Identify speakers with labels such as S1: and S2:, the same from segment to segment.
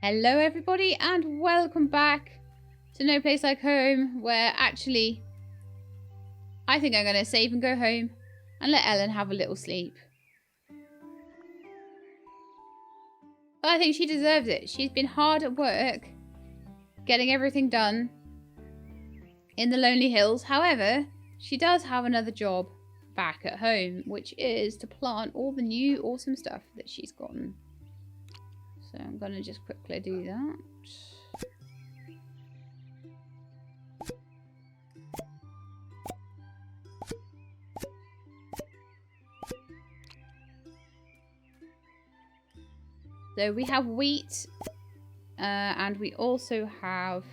S1: Hello everybody and welcome back to No Place Like Home, where actually I think I'm going to save and go home and let Ellen have a little sleep. But I think she deserves it. She's been hard at work getting everything done in the Lonely Hills. However, she does have another job back at home, which is to plant all the new awesome stuff that she's gotten. So I'm going to just quickly do that. So we have wheat, and we also have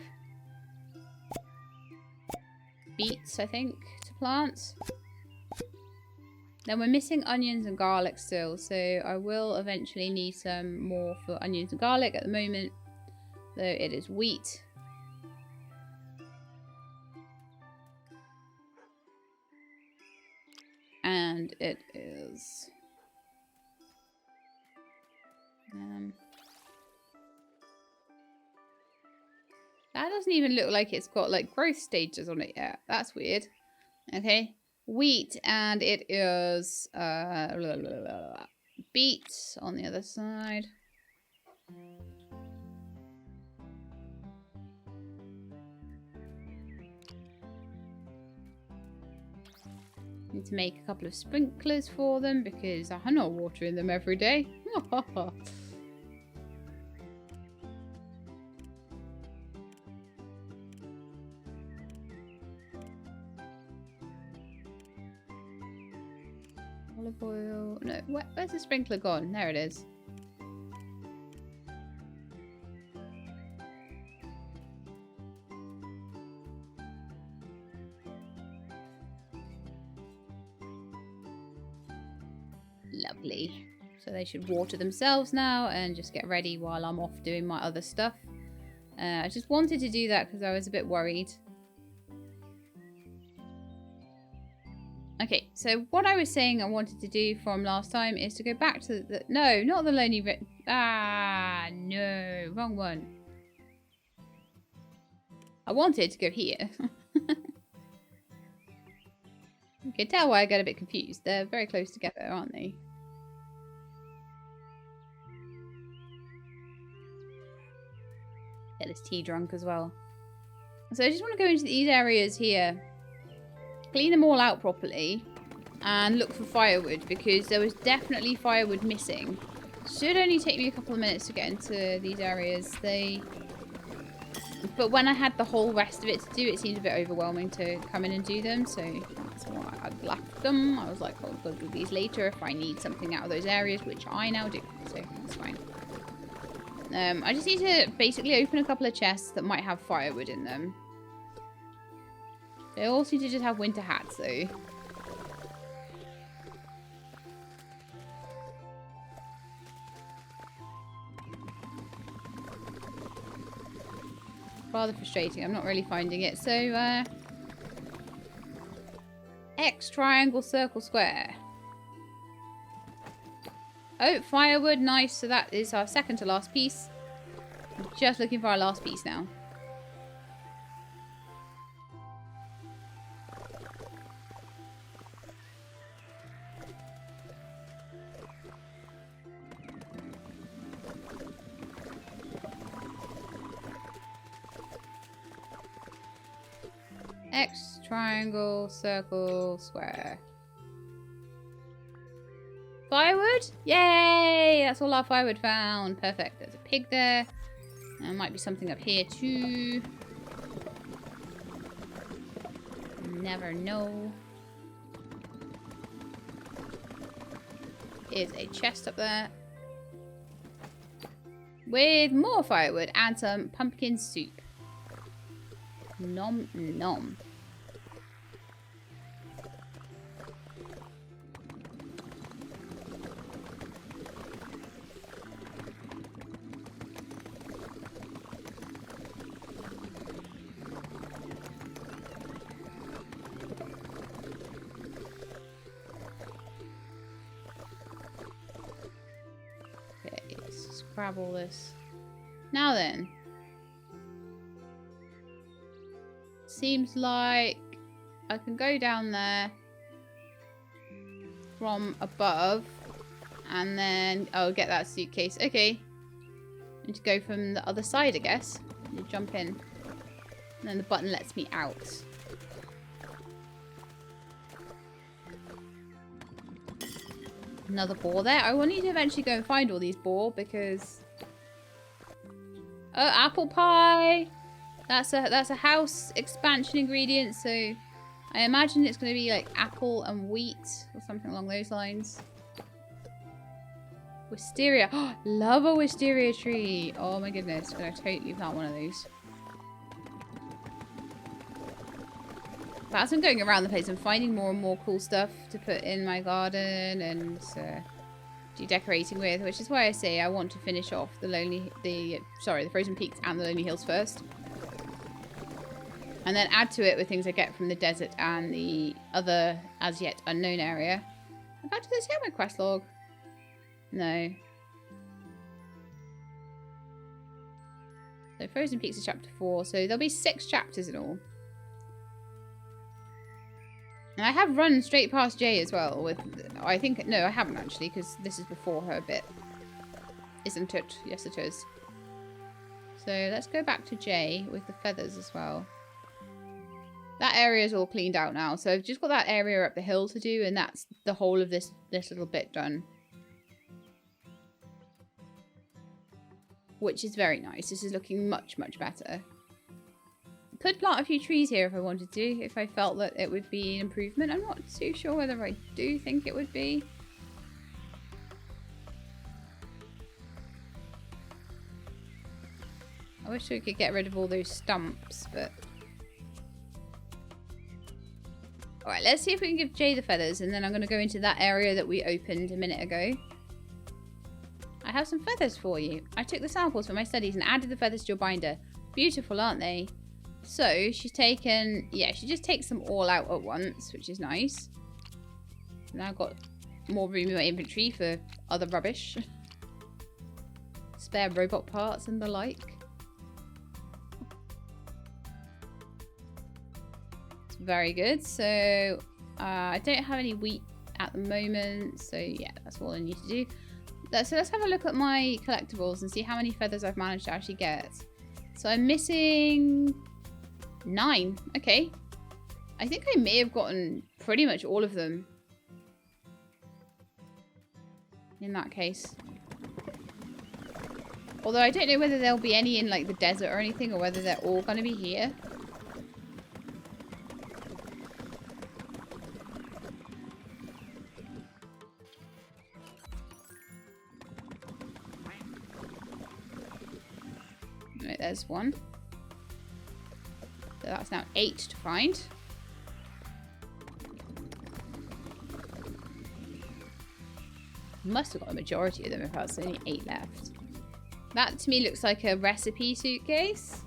S1: beets, I think, to plant. Then we're missing onions and garlic still, so I will eventually need some more for onions and garlic. At the moment, though, it is wheat. And it is... that doesn't even look like it's got like growth stages on it yet. That's weird. Okay. Wheat, and it is beets on the other side. Need to make a couple of sprinklers for them because I'm not watering them every day. Olive oil. No, where's the sprinkler gone? There it is. Lovely. So they should water themselves now and just get ready while I'm off doing my other stuff. I just wanted to do that because I was a bit worried. Okay, so what I was saying I wanted to do from last time is to go back to the... No, not the Lonely... no. Wrong one. I wanted to go here. You can tell why I get a bit confused. They're very close together, aren't they? Get this tea drunk as well. So I just want to go into these areas here. Clean them all out properly and look for firewood because there was definitely firewood missing. Should only take me a couple of minutes to get into these areas. But when I had the whole rest of it to do, it seemed a bit overwhelming to come in and do them, so that's why I left them. I was like, I'll go do these later if I need something out of those areas, which I now do, so that's fine. I just need to basically open a couple of chests that might have firewood in them. They all seem to just have winter hats, though. Rather frustrating. I'm not really finding it. So, X, triangle, circle, square. Oh, firewood. Nice. So that is our second to last piece. I'm just looking for our last piece now. X, triangle, circle, square. Firewood? Yay! That's all our firewood found. Perfect. There's a pig there. There might be something up here too. Never know. Here's a chest up there. With more firewood and some pumpkin soup. Nom nom. Okay, let's grab all this. Now then. Seems like I can go down there from above and then get that suitcase. Okay. And to go from the other side, I guess. You jump in. And then the button lets me out. Another boar there. I will need to eventually go and find all these boar because... Oh, apple pie! That's a house expansion ingredient, so I imagine it's going to be like apple and wheat or something along those lines. Wisteria. Oh, love a wisteria tree. Oh my goodness. Gonna totally plant one of those. But as I'm going around the place, I'm finding more and more cool stuff to put in my garden and do decorating with, which is why I say I want to finish off the Frozen Peaks and the Lonely Hills first. And then add to it with things I get from the desert and the other as yet unknown area. Have I got to this here my quest log? No. So Frozen Peaks is chapter 4, so there'll be 6 chapters in all. And I have run straight past Jay as well with, I think, no I haven't actually, because this is before her a bit. Isn't it? Yes it is. So let's go back to Jay with the feathers as well. That area is all cleaned out now, so I've just got that area up the hill to do, and that's the whole of this little bit done. Which is very nice. This is looking much, much better. Could plant a few trees here if I wanted to, if I felt that it would be an improvement. I'm not too sure whether I do think it would be. I wish we could get rid of all those stumps, but... Alright, let's see if we can give Jay the feathers, and then I'm going to go into that area that we opened a minute ago. I have some feathers for you. I took the samples for my studies and added the feathers to your binder. Beautiful, aren't they? So, she's taken... Yeah, she just takes them all out at once, which is nice. Now I've got more room in my inventory for other rubbish. Spare robot parts and the like. Very good. So I don't have any wheat at the moment, so yeah, that's all I need to do. So let's have a look at my collectibles and see how many feathers I've managed to actually get. So I'm missing 9. Okay, I think I may have gotten pretty much all of them in that case. Although I don't know whether there'll be any in like the desert or anything, or whether they're all going to be here. Right, there's one. So that's now 8 to find. Must have got a majority of them if that's only 8 left. That to me looks like a recipe suitcase.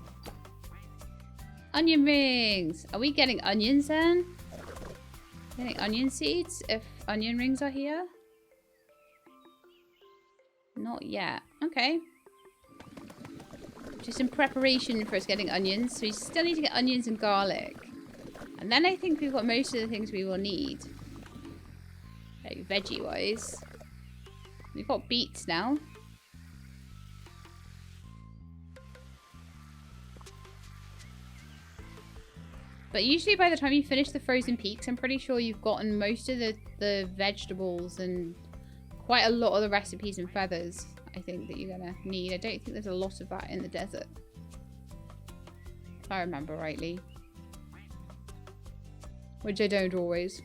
S1: Onion rings. Are we getting onions then? Getting onion seeds if onion rings are here? Not yet. Okay. Just in preparation for us getting onions. So we still need to get onions and garlic. And then I think we've got most of the things we will need. Like veggie wise. We've got beets now. But usually by the time you finish the Frozen Peaks, I'm pretty sure you've gotten most of the vegetables and quite a lot of the recipes and feathers, I think, that you're going to need. I don't think there's a lot of that in the desert, if I remember rightly. Which I don't always.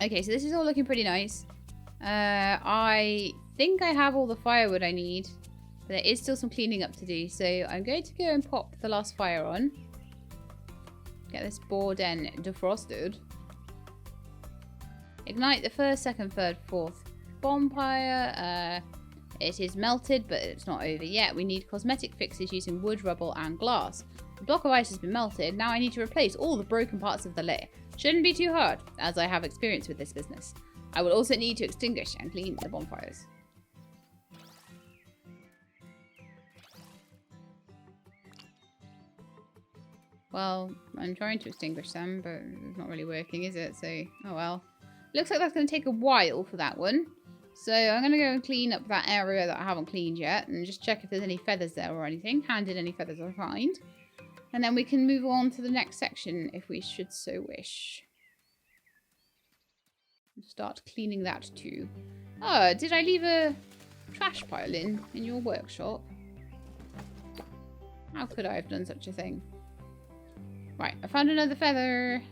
S1: Okay, so this is all looking pretty nice. I think I have all the firewood I need, but there is still some cleaning up to do. So I'm going to go and pop the last fire on. Get this board den defrosted. Ignite the first, second, third, fourth bonfire. It is melted, but it's not over yet. We need cosmetic fixes using wood, rubble, and glass. The block of ice has been melted. Now I need to replace all the broken parts of the layer. Shouldn't be too hard, as I have experience with this business. I will also need to extinguish and clean the bonfires. Well, I'm trying to extinguish them, but it's not really working, is it? So, oh well. Looks like that's going to take a while for that one. So I'm going to go and clean up that area that I haven't cleaned yet and just check if there's any feathers there or anything. Hand in any feathers I find. And then we can move on to the next section if we should so wish. Start cleaning that too. Oh, did I leave a trash pile in your workshop? How could I have done such a thing? Right, I found another feather.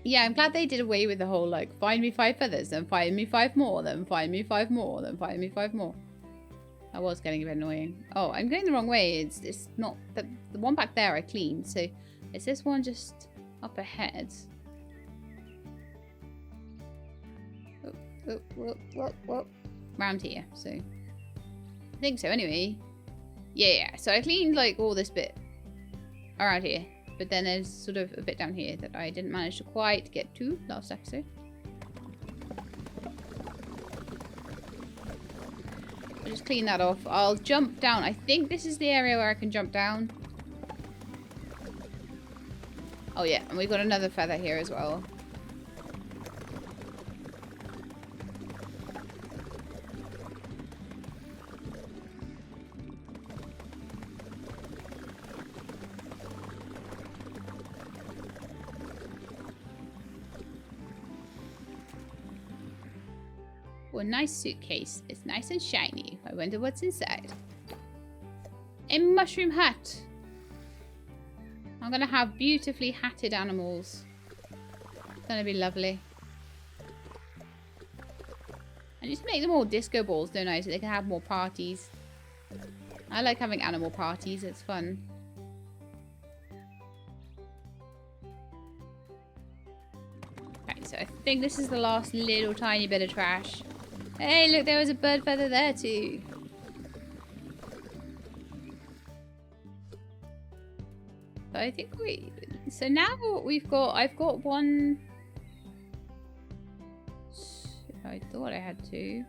S1: Yeah, I'm glad they did away with the whole, like, find me 5 feathers, then find me 5 more, then find me 5 more, then find me 5 more. That was getting a bit annoying. Oh, I'm going the wrong way. It's not... The one back there I cleaned, so is this one just up ahead? Oh. Round here, so... I think so, anyway. Yeah, so I cleaned, like, all this bit around here. But then there's sort of a bit down here that I didn't manage to quite get to last episode. I'll just clean that off. I'll jump down. I think this is the area where I can jump down. Oh yeah, and we've got another feather here as well. A nice suitcase. It's nice and shiny. I wonder what's inside. A mushroom hat. I'm gonna have beautifully hatted animals. It's gonna be lovely. I just make them all disco balls, don't I? So they can have more parties. I like having animal parties. It's fun. Okay, so I think this is the last little tiny bit of trash. Hey, look, there was a bird feather there too. So I think so now I've got one. I thought I had 2.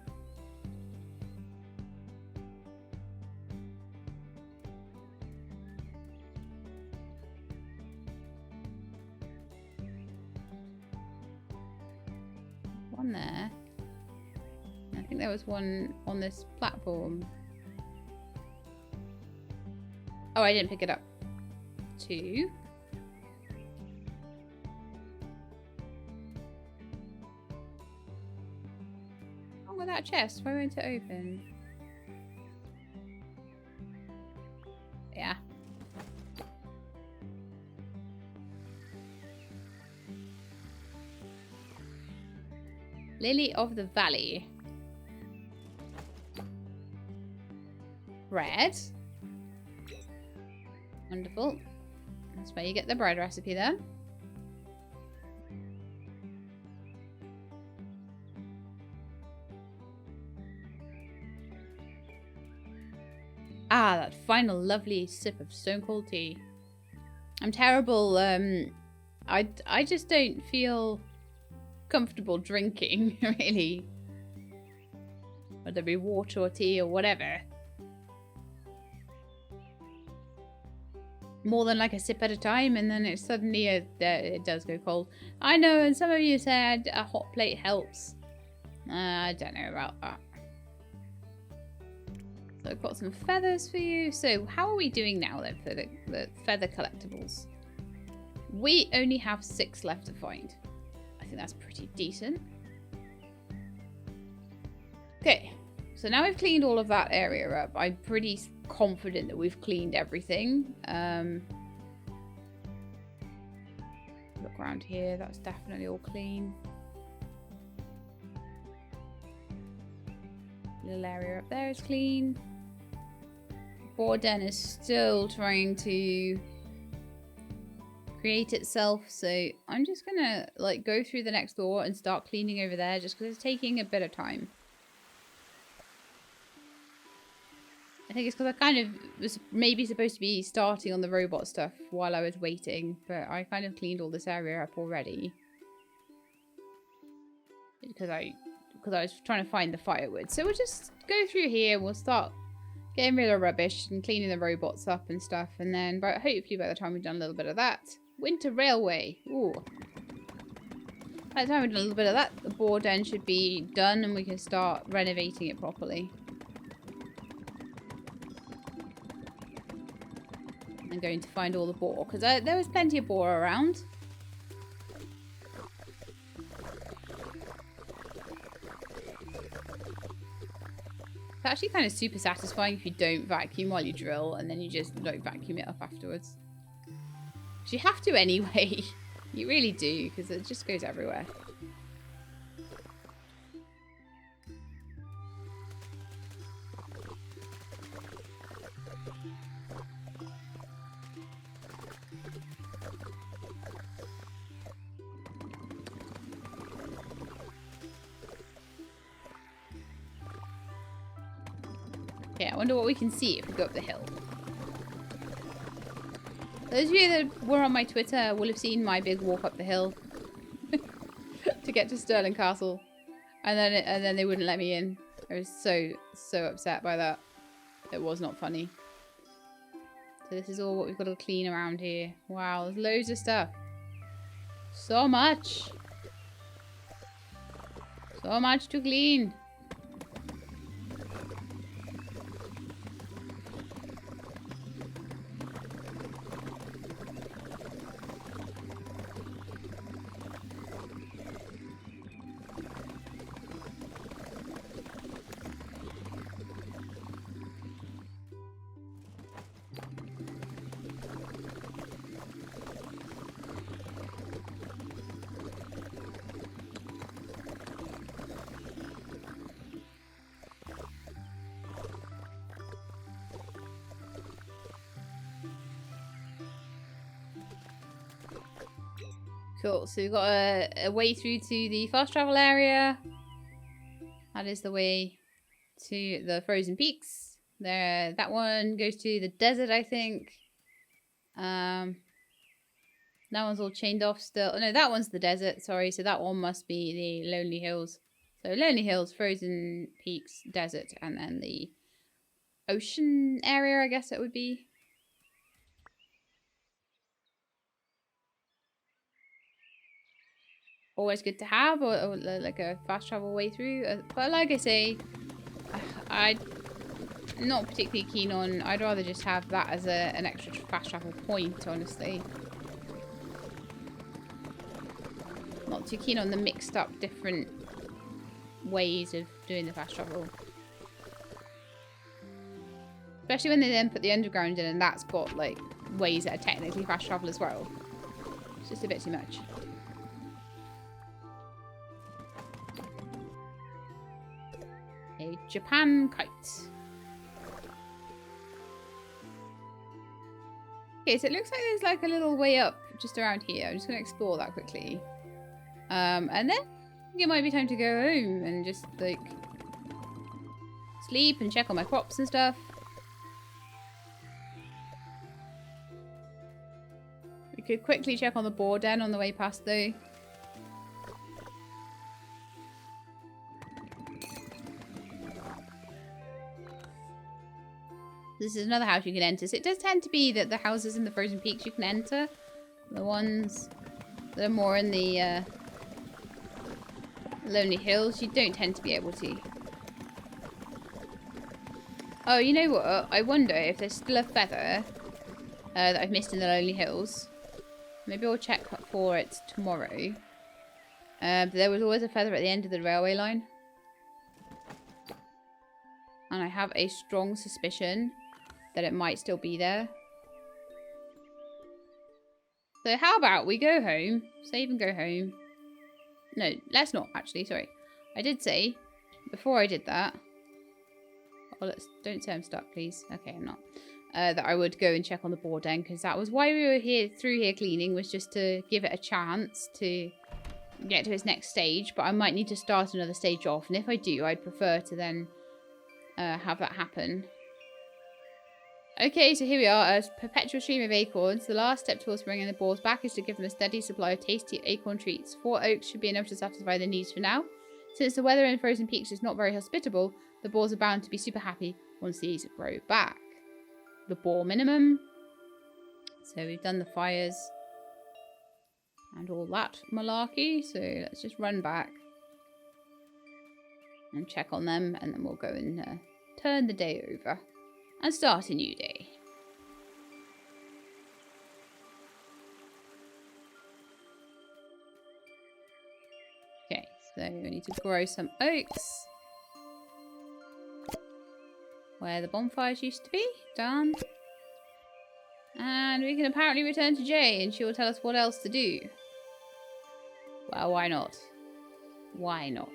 S1: One there. I think there was one on this platform. Oh, I didn't pick it up. 2. Oh, with that chest, why won't it open? Yeah. Lily of the Valley. Bread. Wonderful. That's where you get the bread recipe there. Ah, that final lovely sip of stone cold tea. I'm terrible. I just don't feel comfortable drinking, really. Whether it be water or tea or whatever. More than like a sip at a time, and then it suddenly it does go cold. I know, and some of you said a hot plate helps. I don't know about that. So I've got some feathers for you. So how are we doing now then for the feather collectibles? We only have 6 left to find. I think that's pretty decent. Okay, so now we've cleaned all of that area up. I'm pretty confident that we've cleaned everything. Look around here, that's definitely all clean. Little area up there is clean. Boar den is still trying to create itself, so I'm just gonna like go through the next door and start cleaning over there just because it's taking a bit of time. I think it's because I kind of was maybe supposed to be starting on the robot stuff while I was waiting, but I kind of cleaned all this area up already. Because I was trying to find the firewood. So we'll just go through here. We'll start getting rid of rubbish and cleaning the robots up and stuff. And then hopefully by the time we've done a little bit of that. Winter Railway. Ooh. By the time we've done a little bit of that, the board end should be done and we can start renovating it properly. I'm going to find all the boar, because there was plenty of boar around. It's actually kind of super satisfying if you don't vacuum while you drill, and then you just like vacuum it up afterwards. Because you have to anyway. You really do, because it just goes everywhere. Okay, I wonder what we can see if we go up the hill. Those of you that were on my Twitter will have seen my big walk up the hill to get to Stirling Castle, and then they wouldn't let me in. I was so upset by that. It was not funny. So this is all what we've got to clean around here. Wow, there's loads of stuff. So much. So much to clean. Cool, so we've got a way through to the fast travel area. That is the way to the frozen peaks. There, that one goes to the desert, I think. That one's all chained off still. Oh, no, that one's the desert, sorry. So that one must be the Lonely Hills. So Lonely Hills, frozen peaks, desert, and then the ocean area, I guess it would be. Always good to have, or like a fast travel way through. But like I say, I'm not particularly keen on. I'd rather just have that as an extra fast travel point, honestly. Not too keen on the mixed up different ways of doing the fast travel. Especially when they then put the underground in and that's got like ways that are technically fast travel as well. It's just a bit too much. A Japan kite. Okay, so it looks like there's like a little way up just around here. I'm just going to explore that quickly. And then I think it might be time to go home and just like sleep and check on my crops and stuff. We could quickly check on the boar den on the way past though. This is another house you can enter. So it does tend to be that the houses in the frozen peaks you can enter. The ones that are more in the Lonely Hills, you don't tend to be able to. Oh, you know what? I wonder if there's still a feather that I've missed in the Lonely Hills. Maybe I'll check for it tomorrow. There was always a feather at the end of the railway line. And I have a strong suspicion that it might still be there. So how about we go home, save and go home. No, let's not actually, sorry. I did say, before I did that, oh, don't say I'm stuck, please. Okay, I'm not. That I would go and check on the board end, because that was why we were through here cleaning, was just to give it a chance to get to its next stage. But I might need to start another stage off, and if I do, I'd prefer to then have that happen. Okay, so here we are. A perpetual stream of acorns. The last step towards bringing the boars back is to give them a steady supply of tasty acorn treats. 4 oaks should be enough to satisfy their needs for now. Since the weather in Frozen Peaks is not very hospitable, the boars are bound to be super happy once these grow back. The boar minimum. So we've done the fires and all that malarkey. So let's just run back and check on them, and then we'll go and turn the day over and start a new day. Okay, so we need to grow some oaks where the bonfires used to be. Done. And we can apparently return to Jay and she will tell us what else to do. Well, why not? Why not?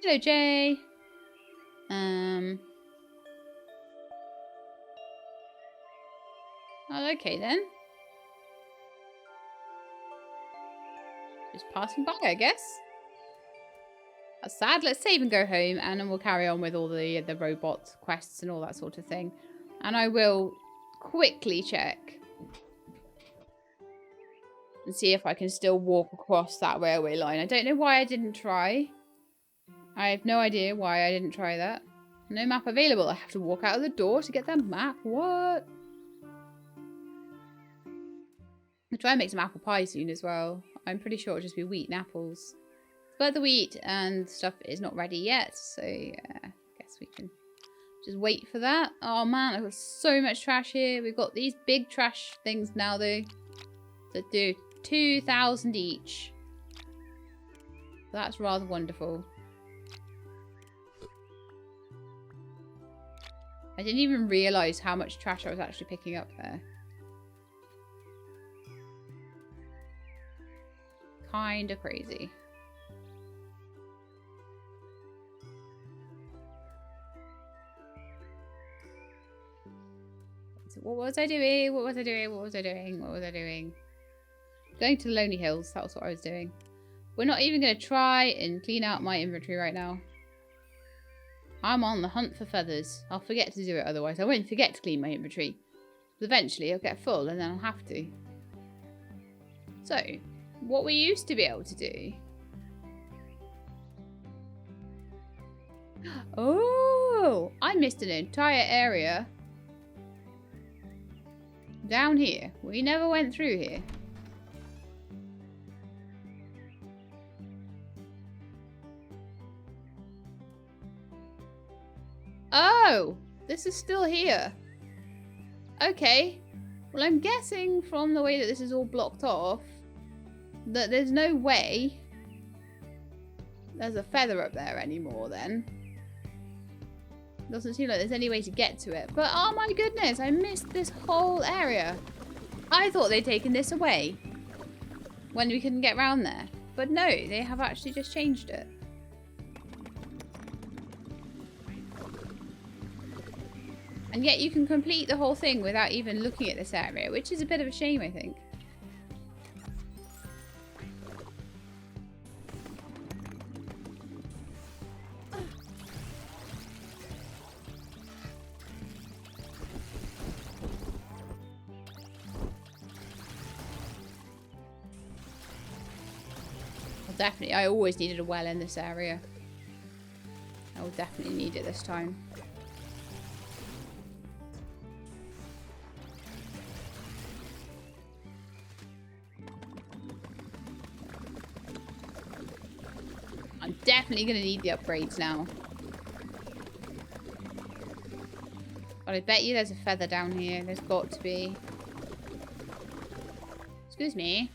S1: Hello, Jay. Oh, okay then. Just passing by, I guess. That's sad. Let's save and go home, and then we'll carry on with all the robot quests and all that sort of thing. And I will quickly check and see if I can still walk across that railway line. I don't know why I didn't try. I have no idea why I didn't try that. No map available. I have to walk out of the door to get that map. What? I'll try and make some apple pie soon as well. I'm pretty sure it'll just be wheat and apples. But the wheat and stuff is not ready yet. So I guess we can just wait for that. Oh man, I've got so much trash here. We've got these big trash things now though that do 2,000 each. That's rather wonderful. I didn't even realise how much trash I was actually picking up there. Kinda crazy. So what was I doing? What was I doing? What was I doing? What was I doing? Going to the Lonely Hills. That was what I was doing. We're not even going to try and clean out my inventory right now. I'm on the hunt for feathers. I'll forget to do it otherwise. I won't forget to clean my inventory. But eventually I'll get full and then I'll have to. So, what we used to be able to do... Oh! I missed an entire area down here. We never went through here. Oh! This is still here. Okay. Well, I'm guessing from the way that this is all blocked off that there's no way there's a feather up there anymore then. Doesn't seem like there's any way to get to it. But oh my goodness, I missed this whole area. I thought they'd taken this away when we couldn't get round there. But no, they have actually just changed it. And yet you can complete the whole thing without even looking at this area, which is a bit of a shame, I think. Well, definitely, I always needed a well in this area. I will definitely need it this time. I'm definitely going to need the upgrades now. But I bet you there's a feather down here. There's got to be. Excuse me.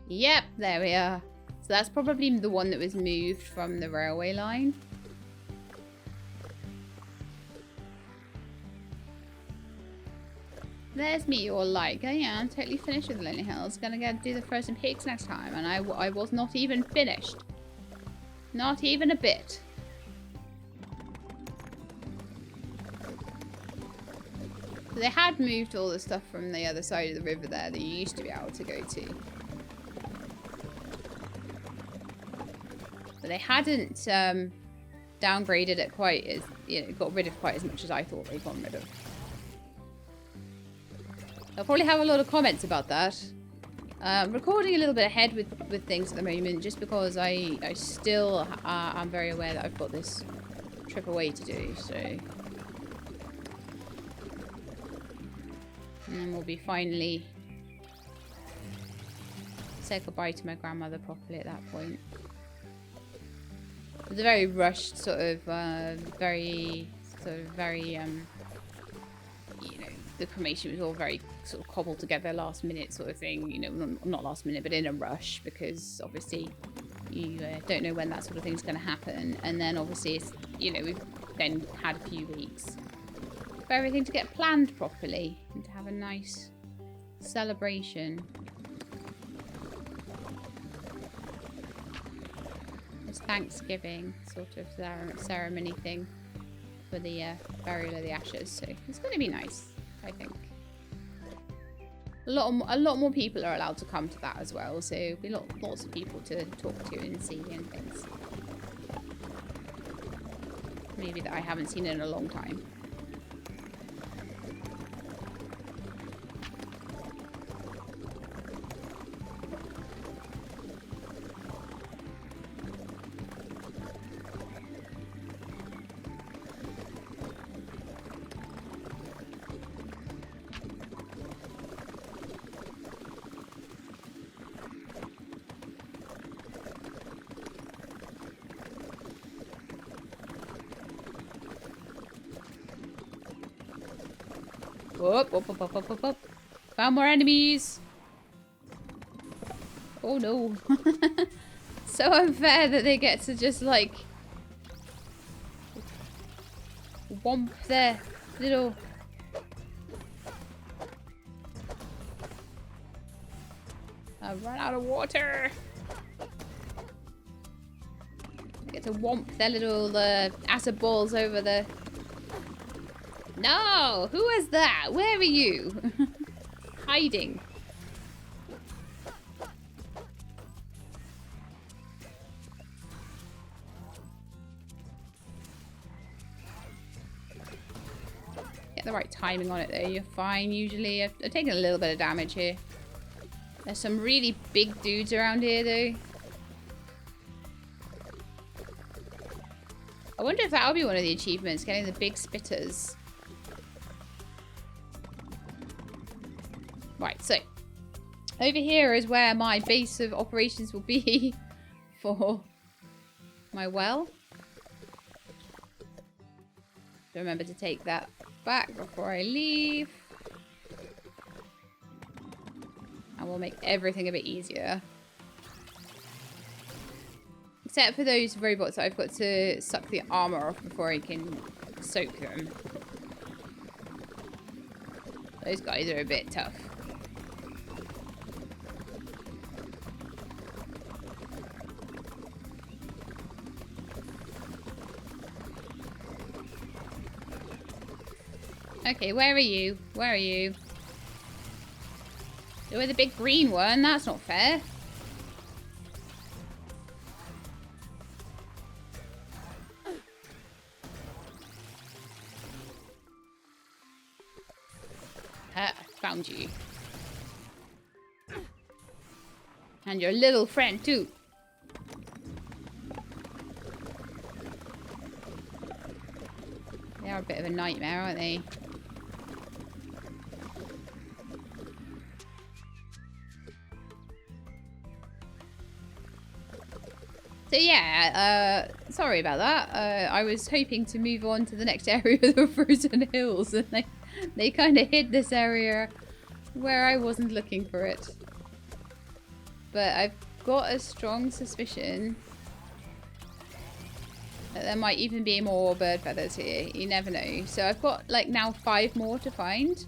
S1: Yep, there we are. So that's probably the one that was moved from the railway line. There's me all like, oh yeah, I'm totally finished with the Lonely Hills. Gonna go do the Frozen Peaks next time. And I was not even finished. Not even a bit. They had moved all the stuff from the other side of the river there that you used to be able to go to. But they hadn't downgraded it quite as, got rid of quite as much as I thought they'd gotten rid of. I'll probably have a lot of comments about that. Recording a little bit ahead with things at the moment, just because I still am very aware that I've got this trip away to do, so. And then we'll be finally said goodbye to my grandmother properly at that point. It was a very rushed, very, the cremation was all very sort of cobbled together last minute sort of thing, not last minute, but in a rush, because obviously you don't know when that sort of thing's going to happen. And then obviously it's, we've then had a few weeks for everything to get planned properly and to have a nice celebration. This Thanksgiving sort of ceremony thing for the burial of the ashes, so it's going to be nice, I think. A lot more people are allowed to come to that as well, so there'll be lots of people to talk to and see and things. Maybe that I haven't seen in a long time. Whoop. Found more enemies. Oh no. So unfair that they get to just like womp their little I've run out of water. They get to womp their little acid balls over the. No! Who is that? Where are you? Hiding. Get the right timing on it though. You're fine usually. I've taken a little bit of damage here. There's some really big dudes around here though. I wonder if that'll be one of the achievements, getting the big spitters. Right, so over here is where my base of operations will be for my well. Remember to take that back before I leave. And we'll make everything a bit easier. Except for those robots that I've got to suck the armor off before I can soak them. Those guys are a bit tough. Okay, where are you? Where are you? You're the big green one. That's not fair. Found you. And your little friend too. They are a bit of a nightmare, aren't they? So yeah, sorry about that. I was hoping to move on to the next area of the Frozen Hills, and they kind of hid this area where I wasn't looking for it. But I've got a strong suspicion that there might even be more bird feathers here. You never know. So I've got like now 5 more to find.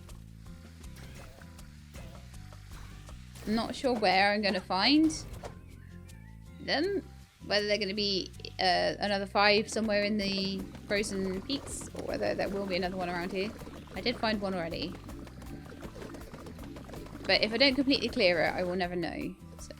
S1: I'm not sure where I'm going to find them. Whether they're going to be another 5 somewhere in the Frozen Peaks, or whether there will be another one around here. I did find one already. But if I don't completely clear it, I will never know. So.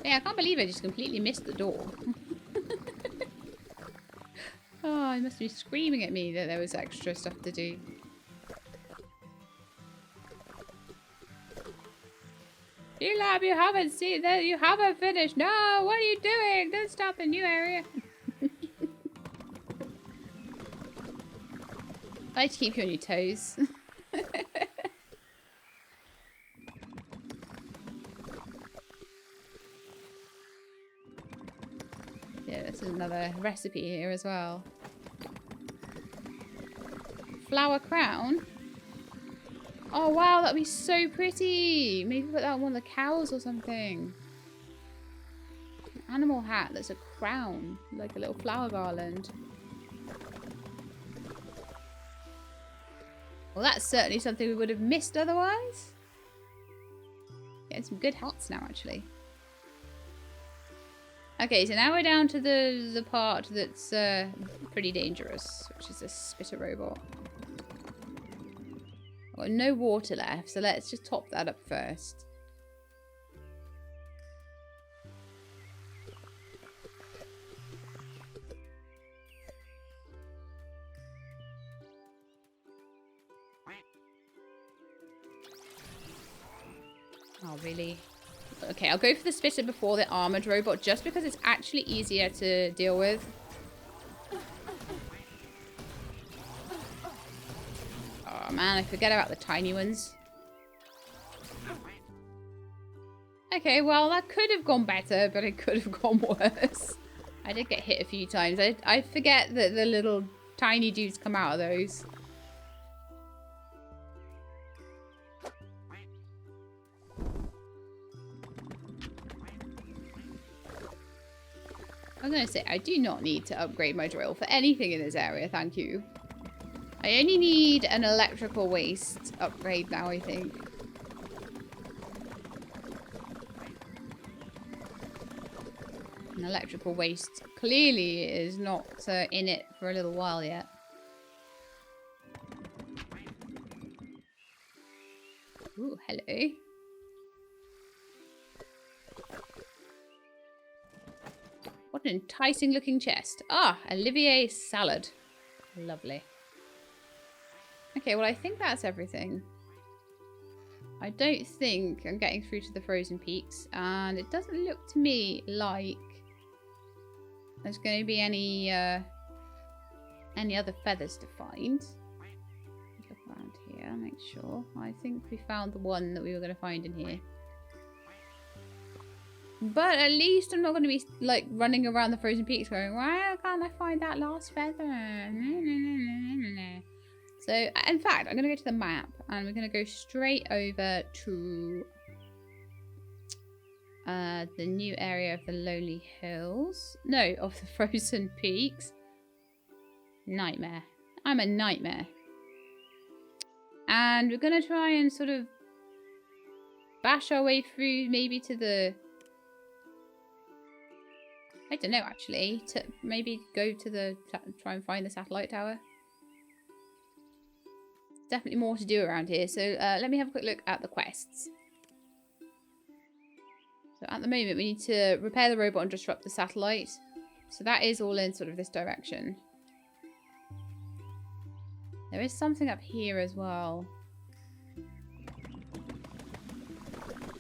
S1: Yeah, I can't believe I just completely missed the door. Oh, he must be screaming at me that there was extra stuff to do. Lab, you haven't seen that. You haven't finished. No, what are you doing? Don't stop the new area. I like to keep you on your toes. Yeah, this is another recipe here as well. Flower crown. Oh wow, that'd be so pretty. Maybe put that on one of the cows or something. An animal hat that's a crown, like a little flower garland. Well, that's certainly something we would have missed otherwise. Getting some good hats now, actually. Okay, so now we're down to the part that's pretty dangerous, which is a spitter robot. I've got no water left, so let's just top that up first. Oh, really? Okay, I'll go for the spitter before the armored robot, just because it's actually easier to deal with. Oh man, I forget about the tiny ones. Okay, well that could have gone better, but it could have gone worse. I did get hit a few times. I forget that the little tiny dudes come out of those. I'm going to say, I do not need to upgrade my drill for anything in this area, thank you. I only need an electrical waste upgrade now, I think. An electrical waste clearly is not in it for a little while yet. Ooh, hello. What an enticing looking chest. Ah, Olivier salad. Lovely. Okay, well I think that's everything. I don't think I'm getting through to the Frozen Peaks, and it doesn't look to me like there's going to be any other feathers to find. Look around here, make sure. I think we found the one that we were going to find in here. But at least I'm not going to be like running around the Frozen Peaks going, why can't I find that last feather? So, in fact, I'm going to go to the map and we're going to go straight over to the new area of the Lonely Hills. No, of the Frozen Peaks. Nightmare. I'm a nightmare. And we're going to try and sort of bash our way through maybe to the... I don't know, actually. To maybe go to the... try and find the satellite tower. Definitely more to do around here. So let me have a quick look at the quests. So at the moment we need to repair the robot and disrupt the satellite. So that is all in sort of this direction. There is something up here as well.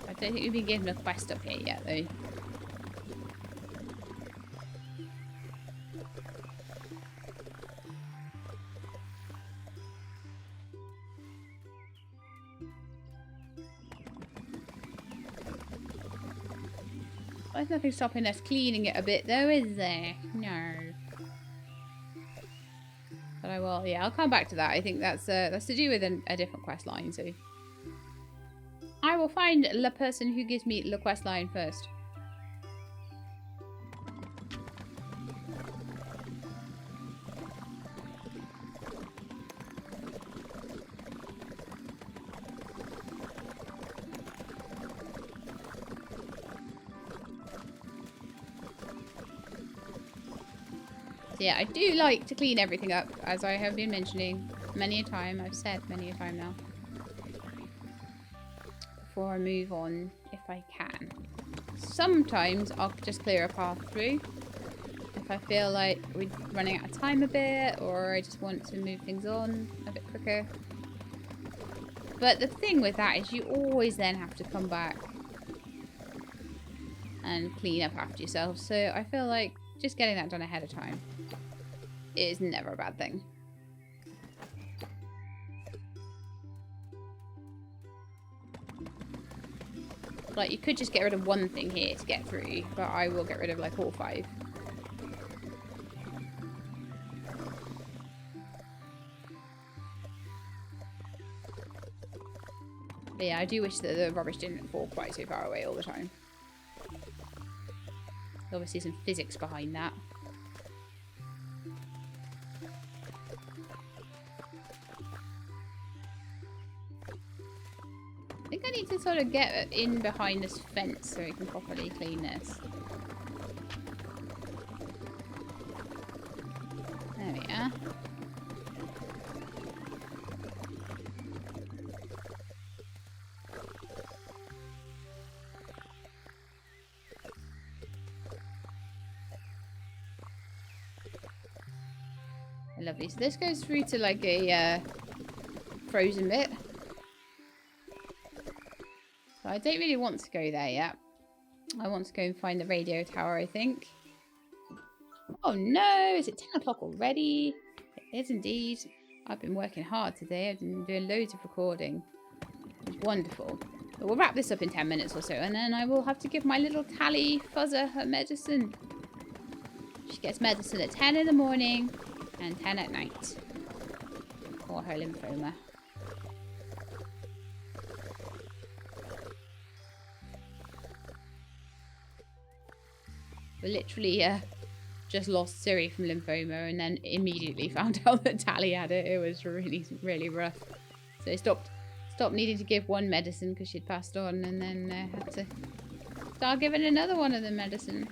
S1: I don't think we've been given a quest up here yet though. There's nothing stopping us cleaning it a bit though, is there? No. But I will, yeah, I'll come back to that. I think that's to do with a different quest line, so. I will find the person who gives me the quest line first. So yeah, I do like to clean everything up, as I have been mentioning many a time. I've said many a time now. Before I move on, if I can. Sometimes I'll just clear a path through. If I feel like we're running out of time a bit, or I just want to move things on a bit quicker. But the thing with that is you always then have to come back and clean up after yourself. So I feel like just getting that done ahead of time is never a bad thing. Like, you could just get rid of one thing here to get through, but I will get rid of like all 5. But yeah, I do wish that the rubbish didn't fall quite so far away all the time. There's obviously some physics behind that. I think I need to sort of get in behind this fence so we can properly clean this. There we are. Lovely. So this goes through to like a frozen bit. So I don't really want to go there yet. I want to go and find the radio tower, I think. Oh no! Is it 10 o'clock already? It is indeed. I've been working hard today. I've been doing loads of recording. It's wonderful. But we'll wrap this up in 10 minutes or so, and then I will have to give my little Tally Fuzzer her medicine. She gets medicine at 10 in the morning and 10 at night. For her lymphoma. We literally just lost Siri from lymphoma and then immediately found out that Tally had it. It was really, really rough. So I stopped needing to give one medicine because she'd passed on, and then had to start giving another one of the medicine.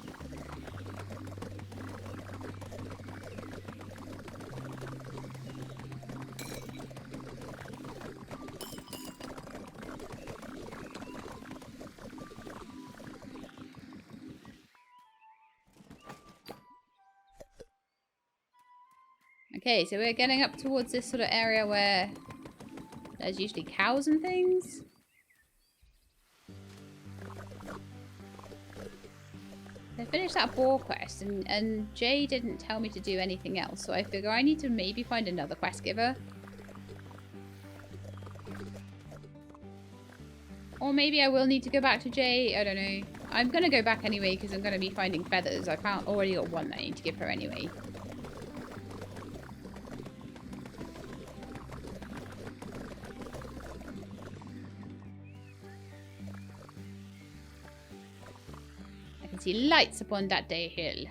S1: Okay, so we're getting up towards this sort of area where there's usually cows and things. I finished that boar quest, and Jay didn't tell me to do anything else, so I figure I need to maybe find another quest giver. Or maybe I will need to go back to Jay, I don't know. I'm going to go back anyway because I'm going to be finding feathers. I already got one that I need to give her anyway. See lights upon that day hill.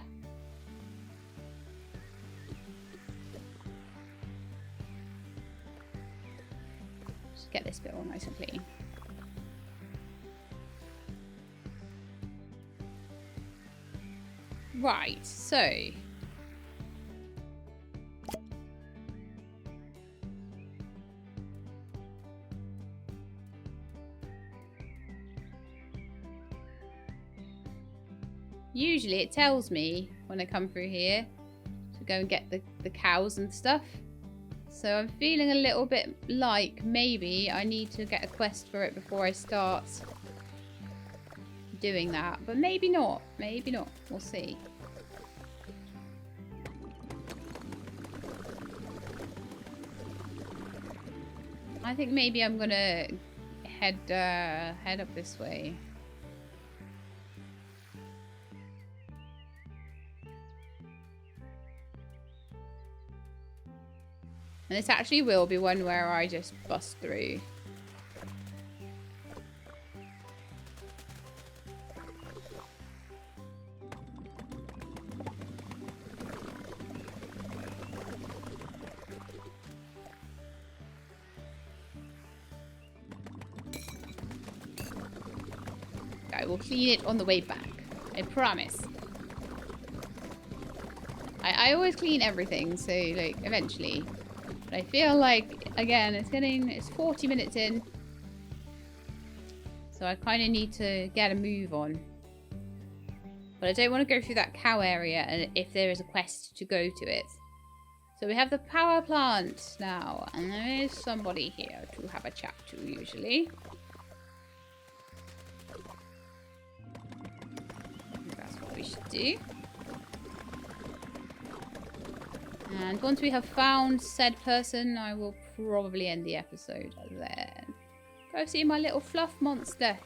S1: Just get this bit all nice and clean. Right, so usually it tells me when I come through here to go and get the cows and stuff. So I'm feeling a little bit like maybe I need to get a quest for it before I start doing that. But maybe not. Maybe not. We'll see. I think maybe I'm gonna head up this way. And this actually will be one where I just bust through. I will clean it on the way back. I promise. I always clean everything, so like eventually. But I feel like again it's 40 minutes in. So I kind of need to get a move on. But I don't want to go through that cow area and if there is a quest to go to it. So we have the power plant now. And there is somebody here to have a chat to usually. That's what we should do. And once we have found said person, I will probably end the episode there. Go see my little fluff monster.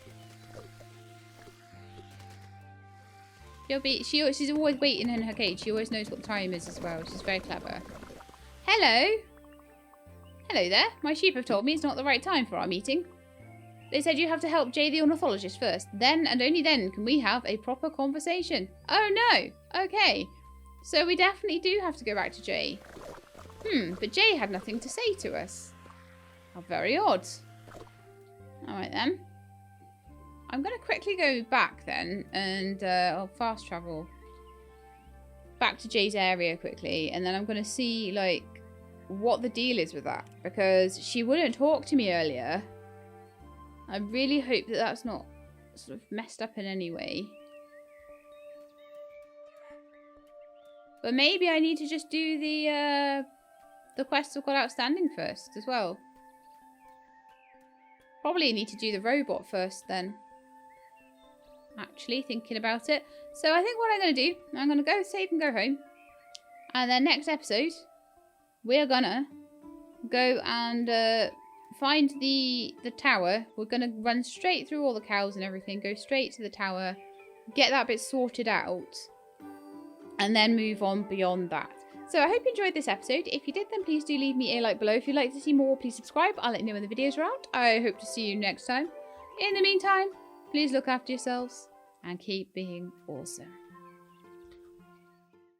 S1: She's always waiting in her cage. She always knows what the time is as well. She's very clever. Hello. Hello there. My sheep have told me it's not the right time for our meeting. They said you have to help Jay the ornithologist first. Then and only then can we have a proper conversation. Oh no. Okay. So we definitely do have to go back to Jay. But Jay had nothing to say to us. How very odd. Alright then. I'm going to quickly go back then and I'll fast travel back to Jay's area quickly. And then I'm going to see like what the deal is with that. Because she wouldn't talk to me earlier. I really hope that that's not sort of messed up in any way. But maybe I need to just do the quests I've got outstanding first as well. Probably need to do the robot first then. Actually, thinking about it. So I think what I'm going to do, I'm going to go save and go home. And then next episode, we're going to go and find the tower. We're going to run straight through all the cows and everything. Go straight to the tower. Get that bit sorted out. And then move on beyond that. So I hope you enjoyed this episode. If you did, then please do leave me a like below. If you'd like to see more, please subscribe. I'll let you know when the videos are out. I hope to see you next time. In the meantime, please look after yourselves and keep being awesome.